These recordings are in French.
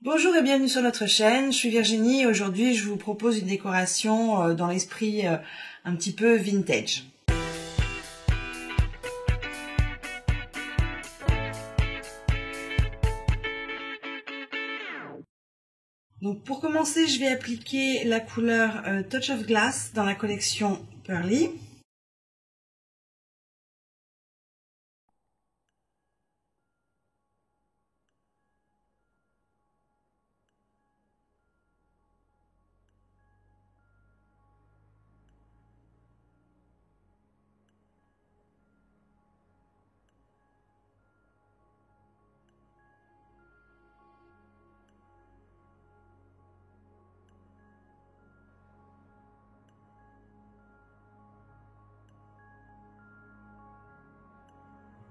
Bonjour et bienvenue sur notre chaîne, je suis Virginie et aujourd'hui je vous propose une décoration dans l'esprit un petit peu vintage. Donc pour commencer, je vais appliquer la couleur Touch of Glass dans la collection Pearly.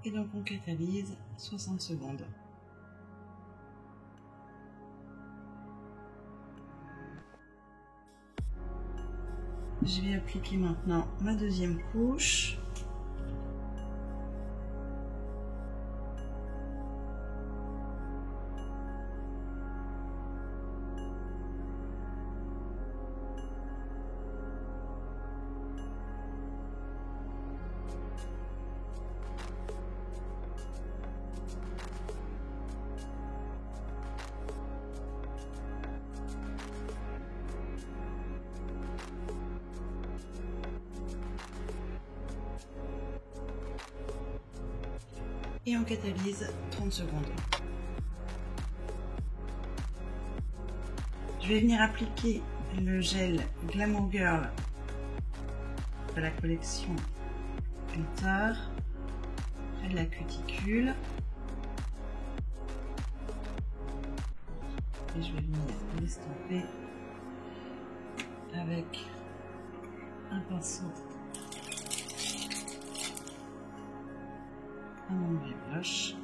Et donc on catalyse 60 secondes. Je vais appliquer maintenant ma deuxième couche. Et on catalyse 30 secondes. Je vais venir appliquer le gel Glamour Girl de la collection Glitter près de la cuticule. Et je vais venir l'estomper avec un pinceau à mon blush.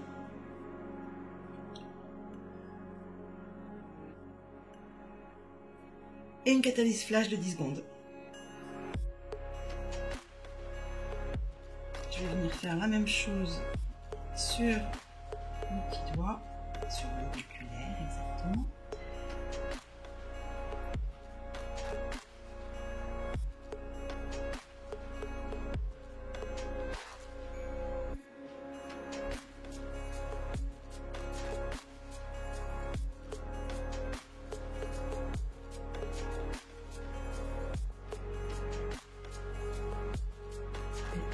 Et une catalyse flash de 10 secondes. Je vais venir faire la même chose sur le petit doigt, sur l'auriculaire exactement.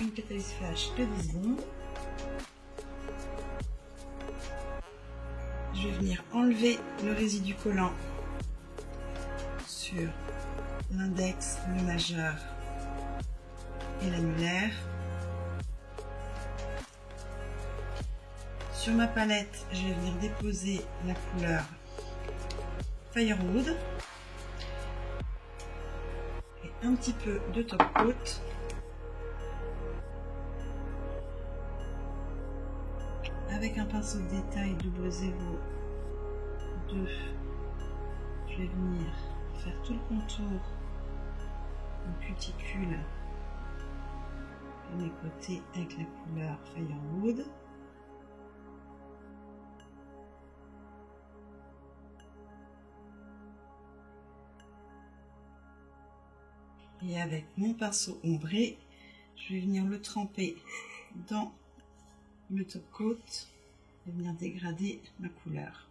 Une catalyse flash de 10 secondes. Je vais venir enlever le résidu collant sur l'index, le majeur et l'annulaire. Sur ma palette, je vais venir déposer la couleur Firewood et un petit peu de top coat. Avec un pinceau de détail 002, je vais venir faire tout le contour en cuticule de mes côtés avec la couleur Firewood. Et avec mon pinceau ombré, je vais venir le tremper dans le top coat et venir dégrader ma couleur.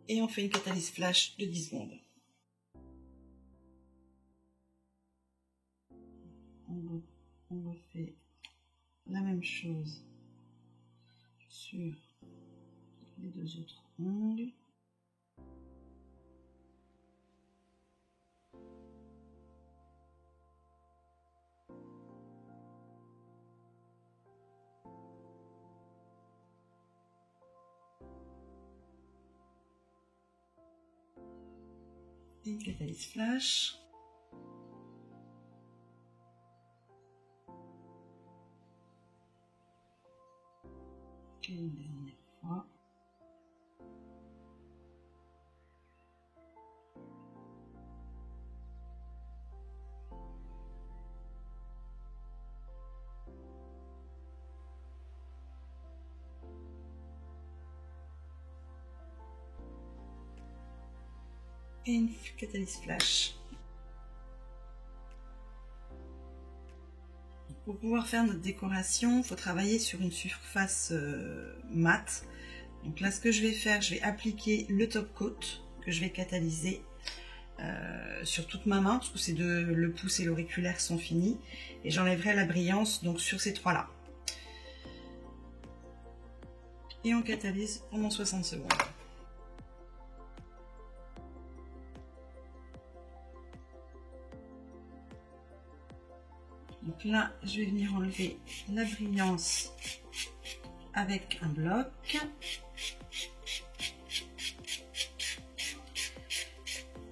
Et on fait une catalyse flash de 10 secondes. On refait la même chose sur les deux autres ongles. Et une catalyse flash. Et une dernière fois. et une catalyse flash. Pour pouvoir faire notre décoration, il faut travailler sur une surface mate. Donc là, ce que je vais faire, je vais appliquer le top coat que je vais catalyser sur toute ma main, parce que le pouce et l'auriculaire sont finis. Et j'enlèverai la brillance donc sur ces trois-là. Et on catalyse pendant 60 secondes. Donc là, je vais venir enlever la brillance avec un bloc.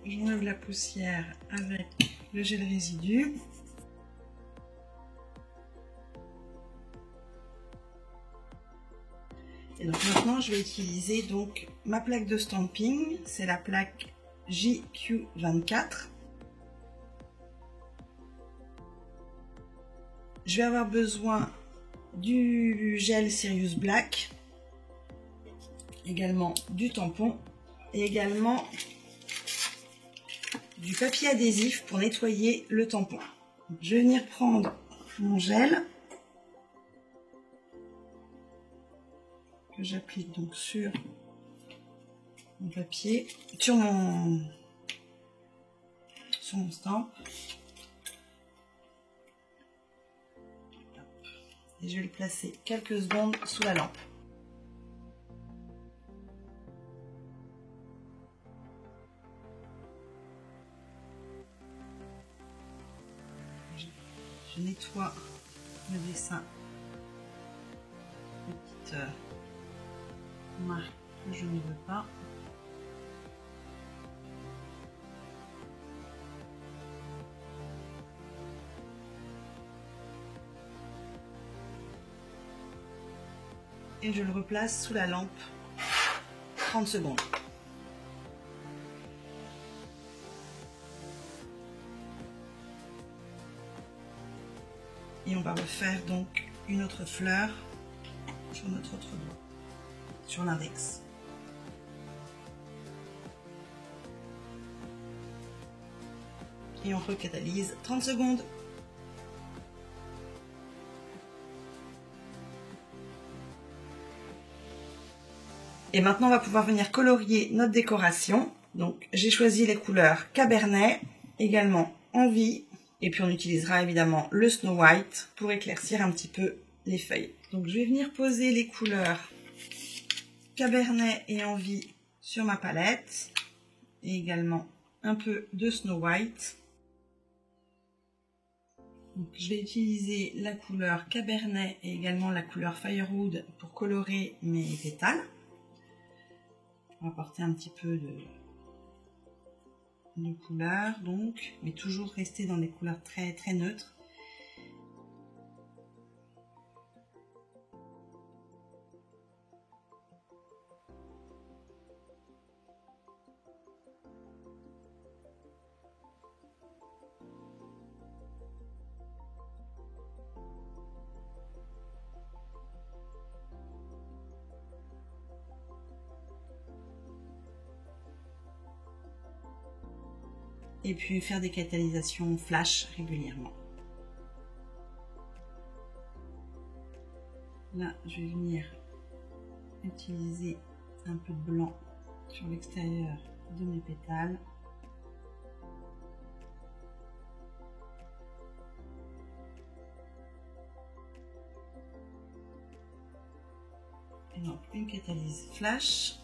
J'enlève la poussière avec le gel résidu. Et donc maintenant, je vais utiliser donc ma plaque de stamping. C'est la plaque JQ24. Je vais avoir besoin du gel Serious Black, également du tampon et également du papier adhésif pour nettoyer le tampon. Je vais venir prendre mon gel que j'applique donc sur mon papier, sur mon stamp. Et je vais le placer quelques secondes sous la lampe. Je nettoie le dessin, petite marque que je ne veux pas. Et je le replace sous la lampe 30 secondes. Et on va refaire donc une autre fleur sur notre autre doigt, sur l'index. Et on recatalyse 30 secondes. Et maintenant, on va pouvoir venir colorier notre décoration. Donc, j'ai choisi les couleurs Cabernet, également Envie. Et puis, on utilisera évidemment le Snow White pour éclaircir un petit peu les feuilles. Donc, je vais venir poser les couleurs Cabernet et Envie sur ma palette. Et également un peu de Snow White. Donc, je vais utiliser la couleur Cabernet et également la couleur Firewood pour colorer mes pétales. On va apporter un petit peu de couleur, donc, mais toujours rester dans des couleurs très très neutres. Et puis faire des catalysations flash régulièrement. Là, je vais venir utiliser un peu de blanc sur l'extérieur de mes pétales. Et donc une catalyse flash.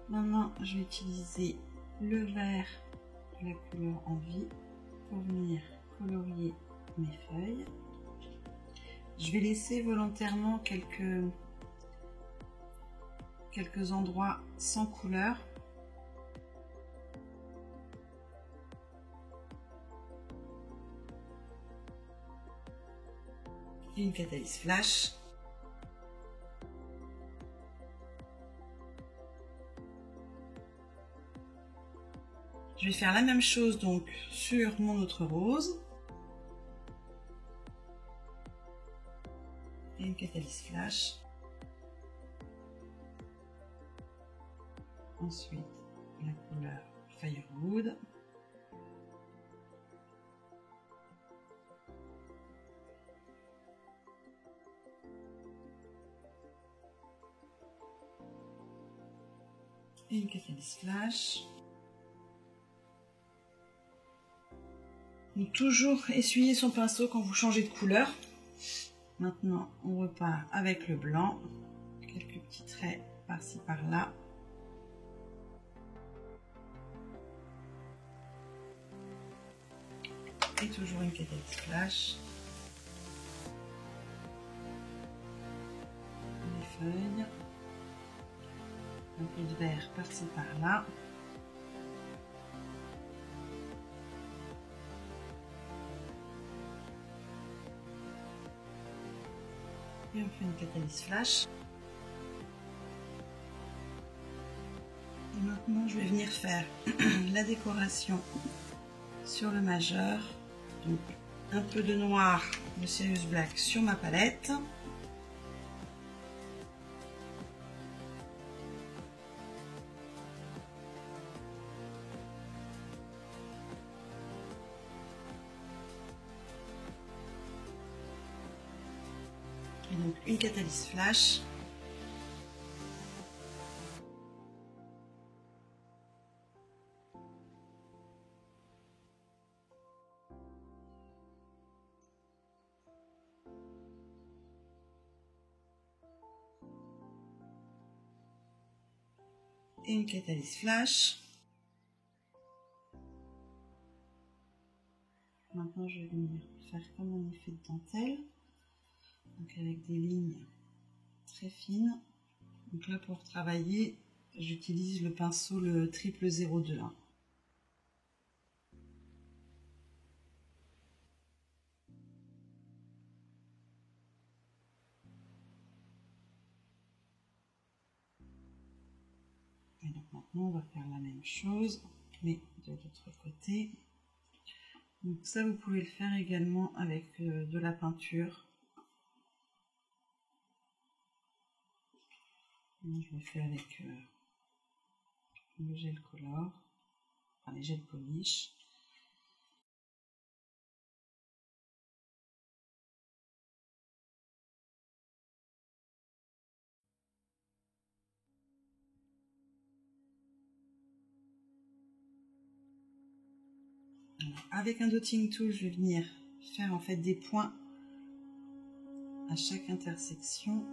Maintenant, je vais utiliser le vert de la couleur Envie pour venir colorier mes feuilles. Je vais laisser volontairement quelques endroits sans couleur. Et une catalyse flash. Je vais faire la même chose donc sur mon autre rose. Et une catalyse flash. Ensuite, la couleur Firewood. Et une catalyse flash. Donc toujours essuyer son pinceau quand vous changez de couleur. Maintenant, on repart avec le blanc. Quelques petits traits par-ci par-là. Et toujours une catalyse flash. Les feuilles. Un peu de vert par-ci par-là. Et on fait une catalyse flash. Et maintenant, je vais venir faire la décoration sur le majeur. Donc, un peu de noir de Serious Black sur ma palette. Et donc, une catalyse flash. Et une catalyse flash. Maintenant, je vais venir faire comme un effet de dentelle. Donc avec des lignes très fines. Donc là, pour travailler, j'utilise le pinceau le 0002. Et donc maintenant, on va faire la même chose, mais de l'autre côté. Donc ça, vous pouvez le faire également avec de la peinture. Moi, je le fais avec le gel color, enfin les gels polish. Alors, avec un dotting tool, je vais venir faire en fait des points à chaque intersection.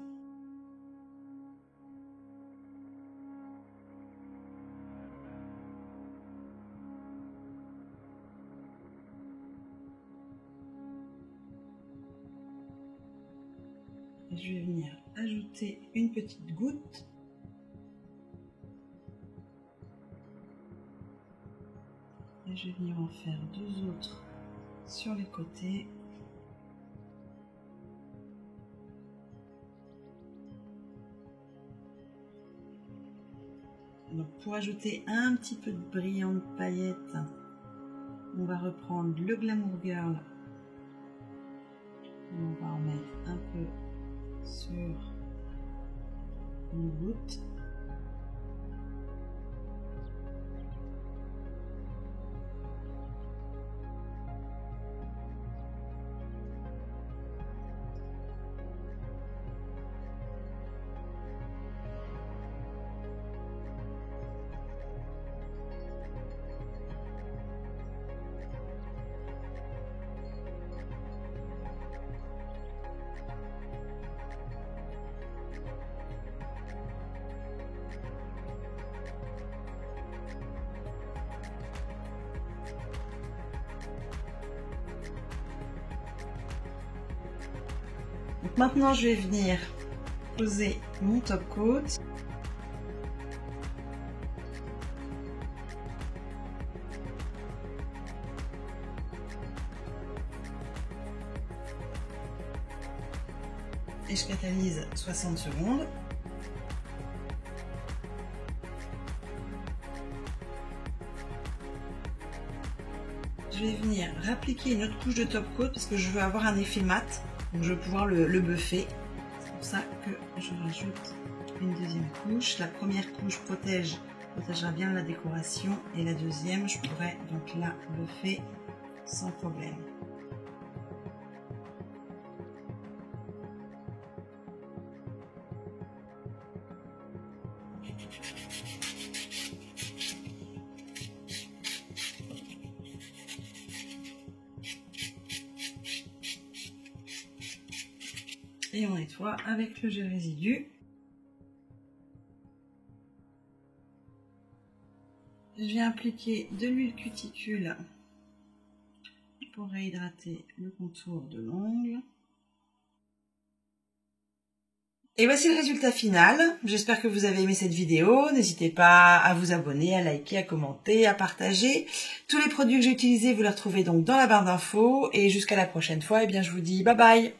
Et je vais venir ajouter une petite goutte. Et je vais venir en faire deux autres sur les côtés. Donc pour ajouter un petit peu de brillant de paillettes, on va reprendre le Glamour Girl. Et on va en mettre un peu sur une goutte. Donc maintenant, je vais venir poser mon top coat. Et je catalyse 60 secondes. Je vais venir appliquer une autre couche de top coat parce que je veux avoir un effet mat. Donc je vais pouvoir le buffer. C'est pour ça que je rajoute une deuxième couche. La première couche protège protégera bien la décoration. Et la deuxième, je pourrais donc là le faire sans problème. Et on nettoie avec le gel résidu. Je vais appliquer de l'huile cuticule pour réhydrater le contour de l'ongle. Et voici le résultat final. J'espère que vous avez aimé cette vidéo. N'hésitez pas à vous abonner, à liker, à commenter, à partager. Tous les produits que j'ai utilisés, vous les retrouvez donc dans la barre d'infos. Et jusqu'à la prochaine fois, eh bien, je vous dis bye bye.